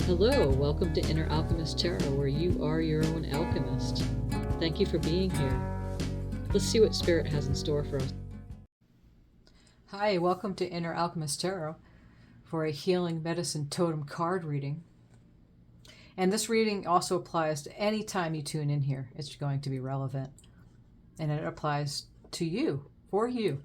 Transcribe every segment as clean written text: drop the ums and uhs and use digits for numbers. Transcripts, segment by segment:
Hello, welcome to Inner Alchemist Tarot, where you are your own alchemist. Thank you for being here. Let's see what Spirit has in store for us. Hi, welcome to Inner Alchemist Tarot for a Healing Medicine Totem card reading. And this reading also applies to any time you tune in here. It's going to be relevant. And it applies to you, for you.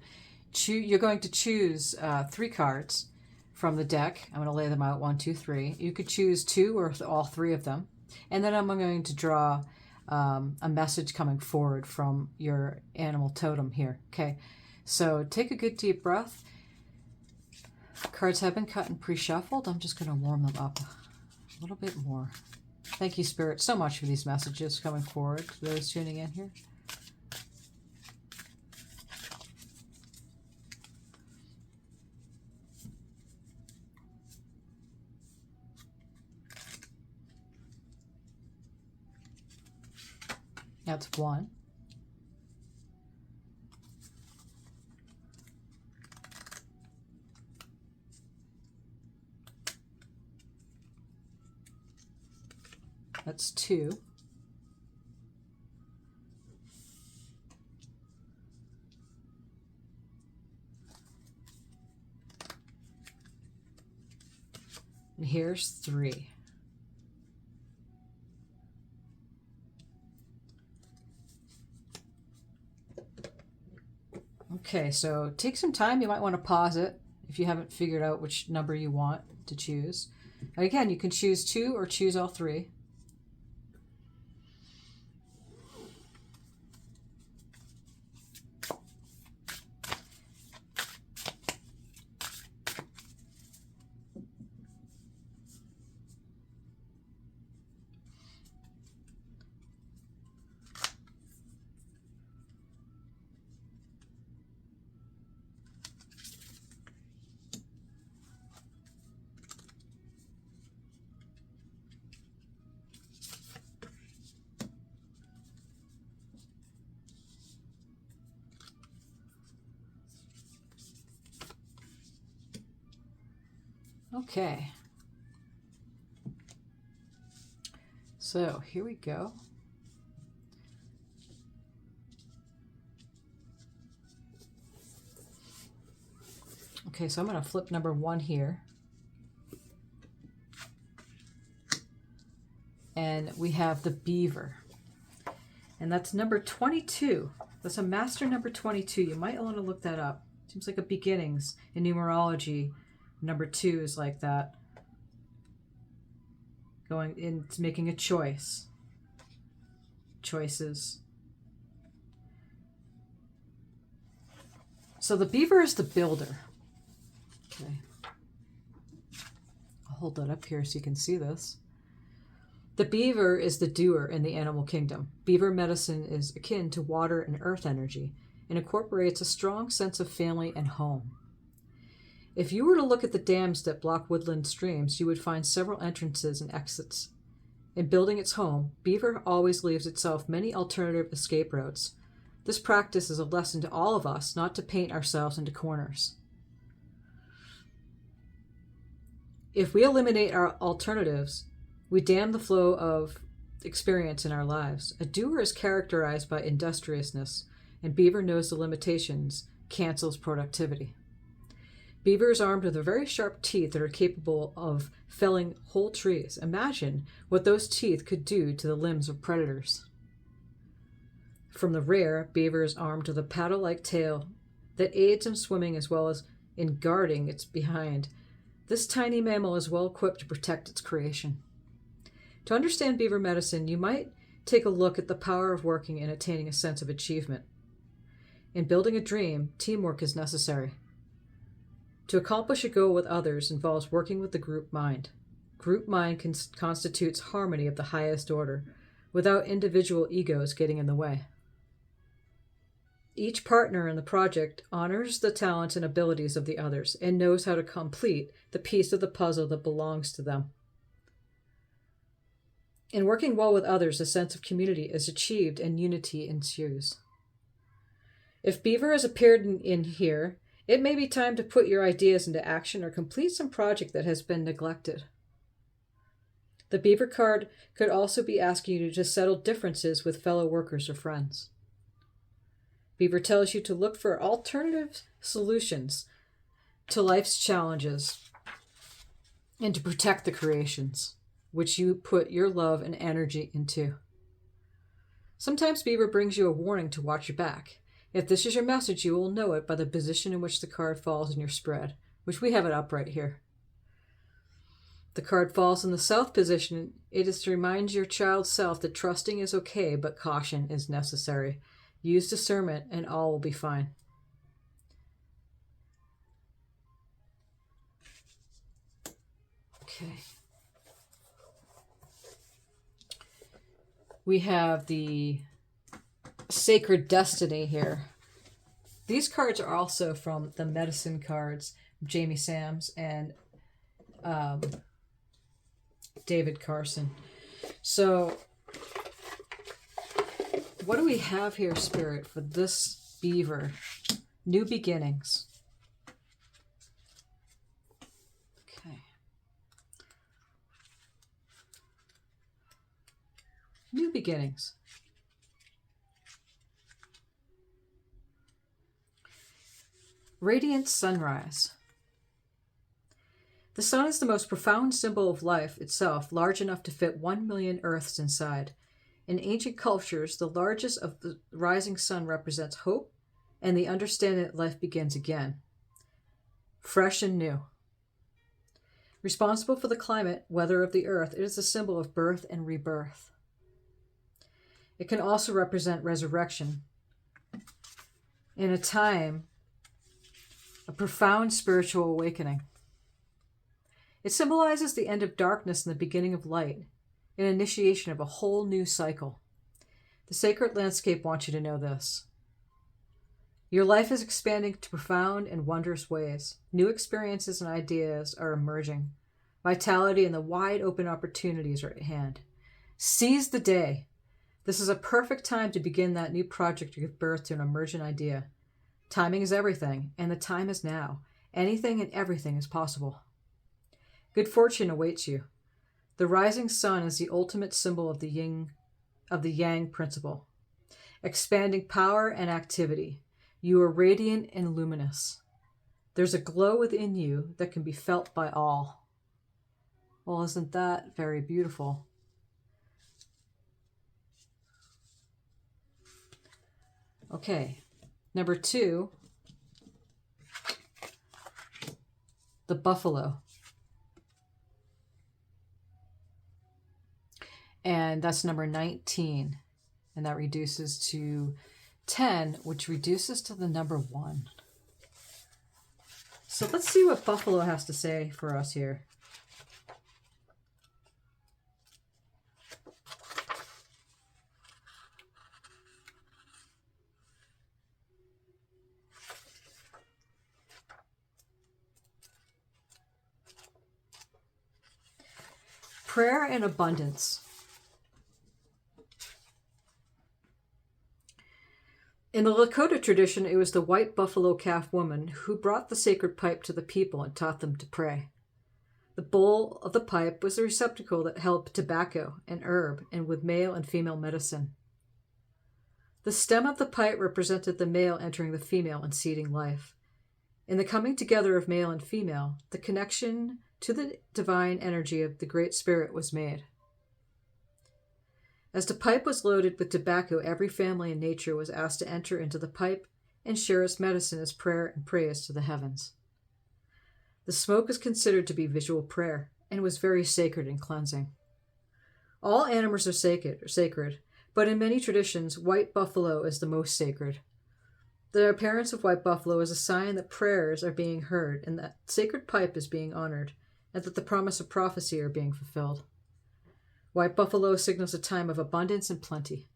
You're going to choose 3 cards from the deck. I'm going to lay them out 1, 2, 3. You could choose 2 or all 3 of them. And then I'm going to draw a message coming forward from your animal totem here. Okay, so take a good deep breath. Cards have been cut and pre-shuffled. I'm just going to warm them up a little bit more. Thank you, Spirit, so much for these messages coming forward to those tuning in here. That's 1. That's 2. And here's 3. Okay, so take some time. You might want to pause it if you haven't figured out which number you want to choose. Again, you can choose 2 or choose all 3. Okay, so here we go. Okay, so I'm going to flip number 1 here. And we have the beaver. And that's number 22. That's a master number 22. You might want to look that up. Seems like a beginnings in numerology. Number 2 is like that. Going into making a choice. Choices. So the beaver is the builder. Okay. I'll hold that up here so you can see this. The beaver is the doer in the animal kingdom. Beaver medicine is akin to water and earth energy and incorporates a strong sense of family and home. If you were to look at the dams that block woodland streams, you would find several entrances and exits. In building its home, beaver always leaves itself many alternative escape routes. This practice is a lesson to all of us not to paint ourselves into corners. If we eliminate our alternatives, we dam the flow of experience in our lives. A doer is characterized by industriousness, and beaver knows the limitations, cancels productivity. Beaver is armed with very sharp teeth that are capable of felling whole trees. Imagine what those teeth could do to the limbs of predators. From the rear, beaver is armed with a paddle-like tail that aids in swimming as well as in guarding its behind. This tiny mammal is well equipped to protect its creation. To understand beaver medicine, you might take a look at the power of working and attaining a sense of achievement. In building a dream, teamwork is necessary. To accomplish a goal with others involves working with the group mind. Group mind constitutes harmony of the highest order, without individual egos getting in the way. Each partner in the project honors the talents and abilities of the others and knows how to complete the piece of the puzzle that belongs to them. In working well with others, a sense of community is achieved and unity ensues. If beaver has appeared in here, it may be time to put your ideas into action or complete some project that has been neglected. The Beaver card could also be asking you to settle differences with fellow workers or friends. Beaver tells you to look for alternative solutions to life's challenges and to protect the creations, which you put your love and energy into. Sometimes Beaver brings you a warning to watch your back. If this is your message, you will know it by the position in which the card falls in your spread, which we have it up right here. The card falls in the south position. It is to remind your child self that trusting is okay, but caution is necessary. Use discernment and all will be fine. Okay. We have the Sacred Destiny here. These cards are also from the Medicine cards, Jamie Sams and David Carson. So, what do we have here, Spirit, for this Beaver? New beginnings. Okay. New beginnings. Radiant sunrise. The sun is the most profound symbol of life itself, large enough to fit 1 million Earths inside. In ancient cultures, the largest of the rising sun represents hope and the understanding that life begins again, fresh and new. Responsible for the climate, weather of the Earth, it is a symbol of birth and rebirth. It can also represent resurrection. In a time, a profound spiritual awakening. It symbolizes the end of darkness and the beginning of light, an initiation of a whole new cycle. The sacred landscape wants you to know this. Your life is expanding to profound and wondrous ways. New experiences and ideas are emerging. Vitality and the wide open opportunities are at hand. Seize the day. This is a perfect time to begin that new project to give birth to an emergent idea. Timing is everything, and the time is now. Anything and everything is possible. Good fortune awaits you. The rising sun is the ultimate symbol of the yang principle. Expanding power and activity. You are radiant and luminous. There's a glow within you that can be felt by all. Well, isn't that very beautiful? Okay, number 2, the buffalo. And that's number 19. And that reduces to 10, which reduces to the number 1. So let's see what buffalo has to say for us here. Prayer and abundance. In the Lakota tradition, it was the white buffalo calf woman who brought the sacred pipe to the people and taught them to pray. The bowl of the pipe was a receptacle that held tobacco and herb and with male and female medicine. The stem of the pipe represented the male entering the female and seeding life. In the coming together of male and female, the connection to the divine energy of the Great Spirit was made. As the pipe was loaded with tobacco, every family in nature was asked to enter into the pipe and share its medicine as prayer and praise to the heavens. The smoke is considered to be visual prayer and was very sacred and cleansing. All animals are sacred, but in many traditions, white buffalo is the most sacred. The appearance of white buffalo is a sign that prayers are being heard and that sacred pipe is being honored, and that the promise of prophecy are being fulfilled. White buffalo signals a time of abundance and plenty.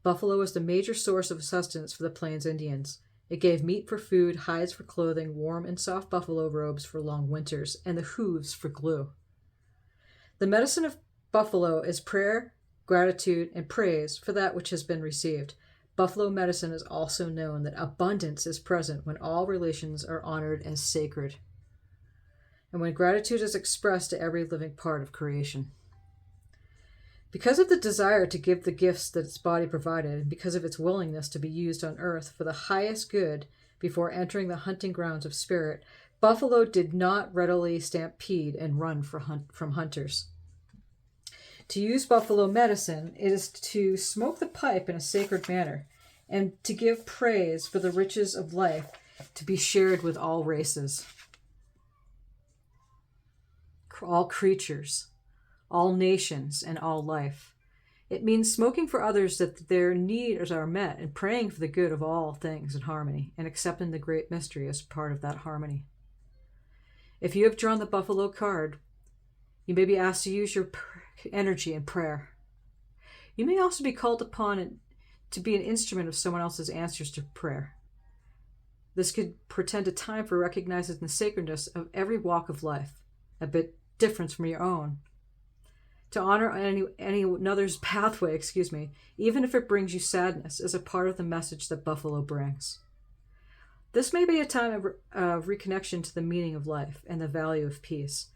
Buffalo is the major source of sustenance for the Plains Indians. It gave meat for food, hides for clothing, warm and soft buffalo robes for long winters, and the hooves for glue. The medicine of buffalo is prayer, gratitude, and praise for that which has been received. Buffalo medicine is also known that abundance is present when all relations are honored as sacred, and when gratitude is expressed to every living part of creation. Because of the desire to give the gifts that its body provided, and because of its willingness to be used on earth for the highest good before entering the hunting grounds of spirit, buffalo did not readily stampede and run from hunters. To use buffalo medicine, it is to smoke the pipe in a sacred manner, and to give praise for the riches of life to be shared with all races, all creatures, all nations, and all life. It means smoking for others that their needs are met and praying for the good of all things in harmony and accepting the great mystery as part of that harmony. If you have drawn the buffalo card, you may be asked to use your energy in prayer. You may also be called upon to be an instrument of someone else's answers to prayer. This could portend a time for recognizing the sacredness of every walk of life, a bit different from your own. To honor any another's pathway, even if it brings you sadness, is a part of the message that buffalo brings. This may be a time of reconnection to the meaning of life and the value of peace.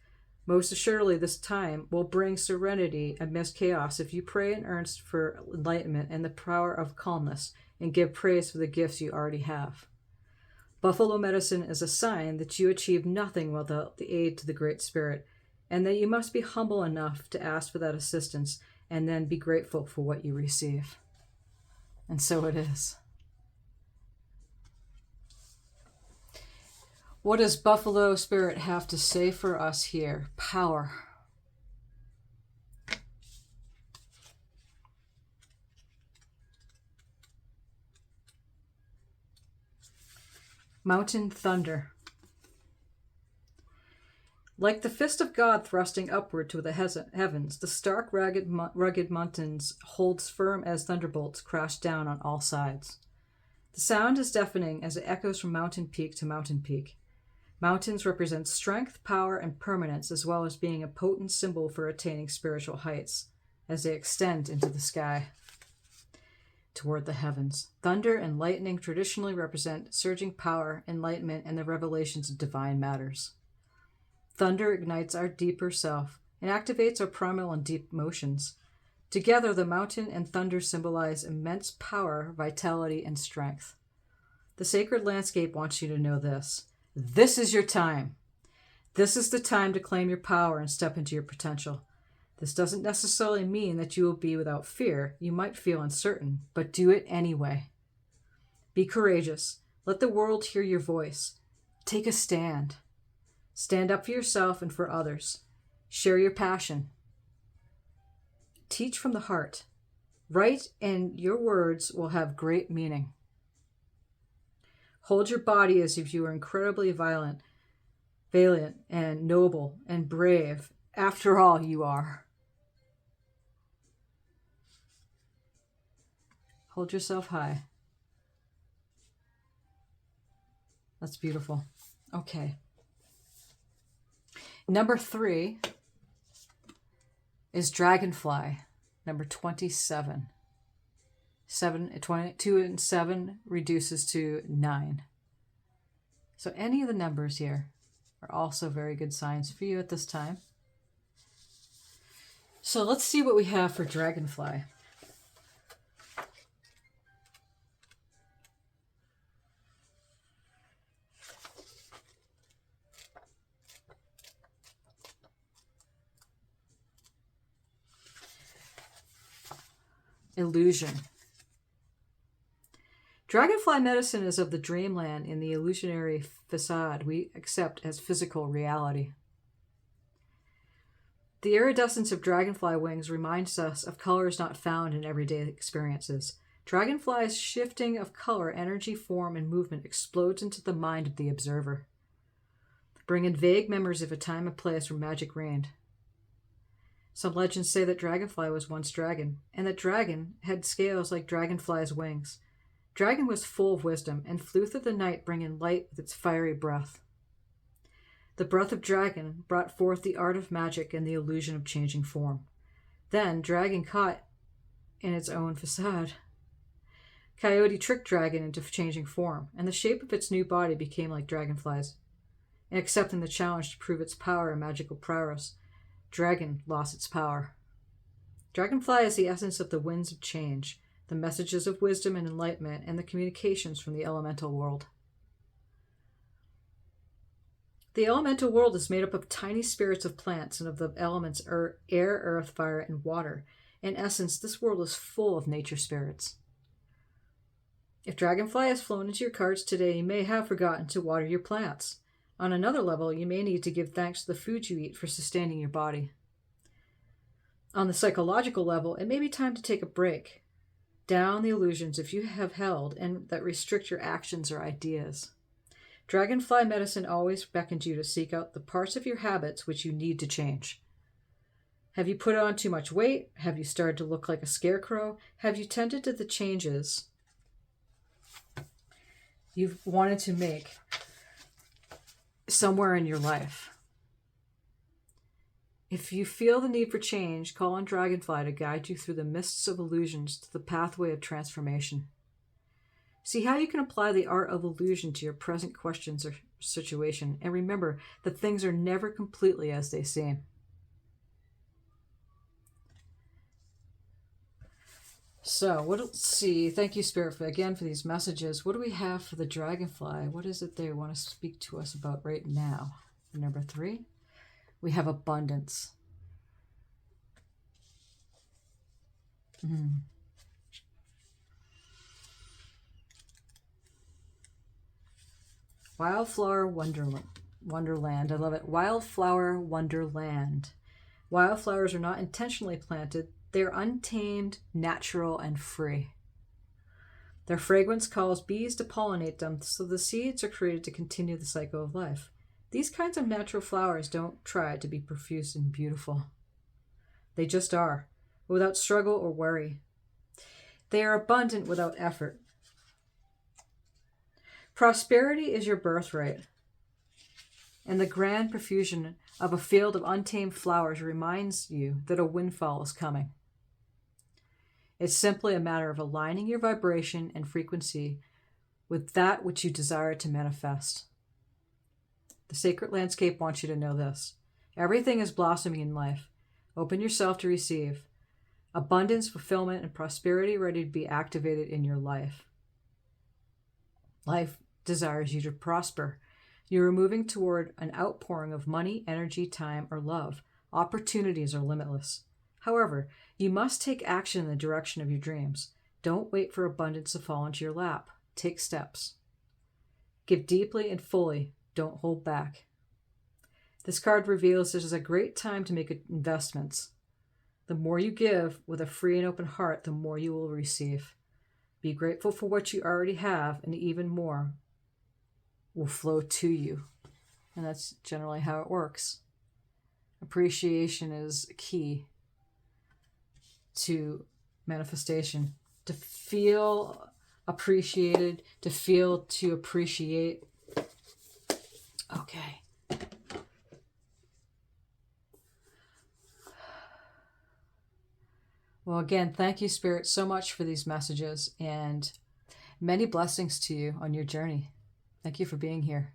Most assuredly, this time will bring serenity amidst chaos if you pray in earnest for enlightenment and the power of calmness and give praise for the gifts you already have. Buffalo medicine is a sign that you achieve nothing without the aid to the Great Spirit, and that you must be humble enough to ask for that assistance and then be grateful for what you receive. And so it is. What does Buffalo Spirit have to say for us here? Power. Mountain thunder. Like the fist of God thrusting upward to the heavens, the stark, rugged mountains holds firm as thunderbolts crash down on all sides. The sound is deafening as it echoes from mountain peak to mountain peak. Mountains represent strength, power, and permanence, as well as being a potent symbol for attaining spiritual heights as they extend into the sky toward the heavens. Thunder and lightning traditionally represent surging power, enlightenment, and the revelations of divine matters. Thunder ignites our deeper self and activates our primal and deep emotions. Together, the mountain and thunder symbolize immense power, vitality, and strength. The sacred landscape wants you to know this. This is your time. This is the time to claim your power and step into your potential. This doesn't necessarily mean that you will be without fear. You might feel uncertain, but do it anyway. Be courageous. Let the world hear your voice. Take a stand. Stand up for yourself and for others. Share your passion. Teach from the heart. Write, and your words will have great meaning. Hold your body as if you were incredibly valiant, and noble, and brave. After all, you are. Hold yourself high. That's beautiful. Okay. Number 3 is Dragonfly, number 27. 2 and 7 reduces to 9. So any of the numbers here are also very good signs for you at this time. So let's see what we have for Dragonfly. Illusion. Dragonfly medicine is of the dreamland in the illusionary facade we accept as physical reality. The iridescence of dragonfly wings reminds us of colors not found in everyday experiences. Dragonfly's shifting of color, energy, form, and movement explodes into the mind of the observer, bringing vague memories of a time and place where magic reigned. Some legends say that Dragonfly was once dragon, and that dragon had scales like dragonfly's wings. Dragon was full of wisdom, and flew through the night bringing light with its fiery breath. The breath of dragon brought forth the art of magic and the illusion of changing form. Then dragon caught in its own facade. Coyote tricked dragon into changing form, and the shape of its new body became like dragonflies. In accepting the challenge to prove its power and magical prowess, dragon lost its power. Dragonfly is the essence of the winds of change, the messages of wisdom and enlightenment, and the communications from the elemental world. The elemental world is made up of tiny spirits of plants and of the elements air, earth, fire, and water. In essence, this world is full of nature spirits. If Dragonfly has flown into your cards today, you may have forgotten to water your plants. On another level, you may need to give thanks to the food you eat for sustaining your body. On the psychological level, it may be time to take a break. Down the illusions if you have held and that restrict your actions or ideas. Dragonfly medicine always beckons you to seek out the parts of your habits which you need to change. Have you put on too much weight? Have you started to look like a scarecrow? Have you tended to the changes you've wanted to make somewhere in your life? If you feel the need for change, call on Dragonfly to guide you through the mists of illusions to the pathway of transformation. See how you can apply the art of illusion to your present questions or situation, and remember that things are never completely as they seem. So, let's see. Thank you, Spirit, again for these messages. What do we have for the Dragonfly? What is it they want to speak to us about right now? Number 3, we have abundance. Wildflower Wonderland. I love it. Wildflower Wonderland. Wildflowers are not intentionally planted. They are untamed, natural, and free. Their fragrance calls bees to pollinate them, so the seeds are created to continue the cycle of life. These kinds of natural flowers don't try to be profuse and beautiful. They just are, without struggle or worry. They are abundant without effort. Prosperity is your birthright, and the grand profusion of a field of untamed flowers reminds you that a windfall is coming. It's simply a matter of aligning your vibration and frequency with that which you desire to manifest. The sacred landscape wants you to know this. Everything is blossoming in life. Open yourself to receive. Abundance, fulfillment, and prosperity ready to be activated in your life. Life desires you to prosper. You are moving toward an outpouring of money, energy, time, or love. Opportunities are limitless. However, you must take action in the direction of your dreams. Don't wait for abundance to fall into your lap. Take steps. Give deeply and fully. Don't hold back. This card reveals this is a great time to make investments. The more you give with a free and open heart, the more you will receive. Be grateful for what you already have, and even more will flow to you. And that's generally how it works. Appreciation is key to manifestation. To feel appreciated, to appreciate. Okay. Well, again, thank you, Spirit, so much for these messages, and many blessings to you on your journey. Thank you for being here.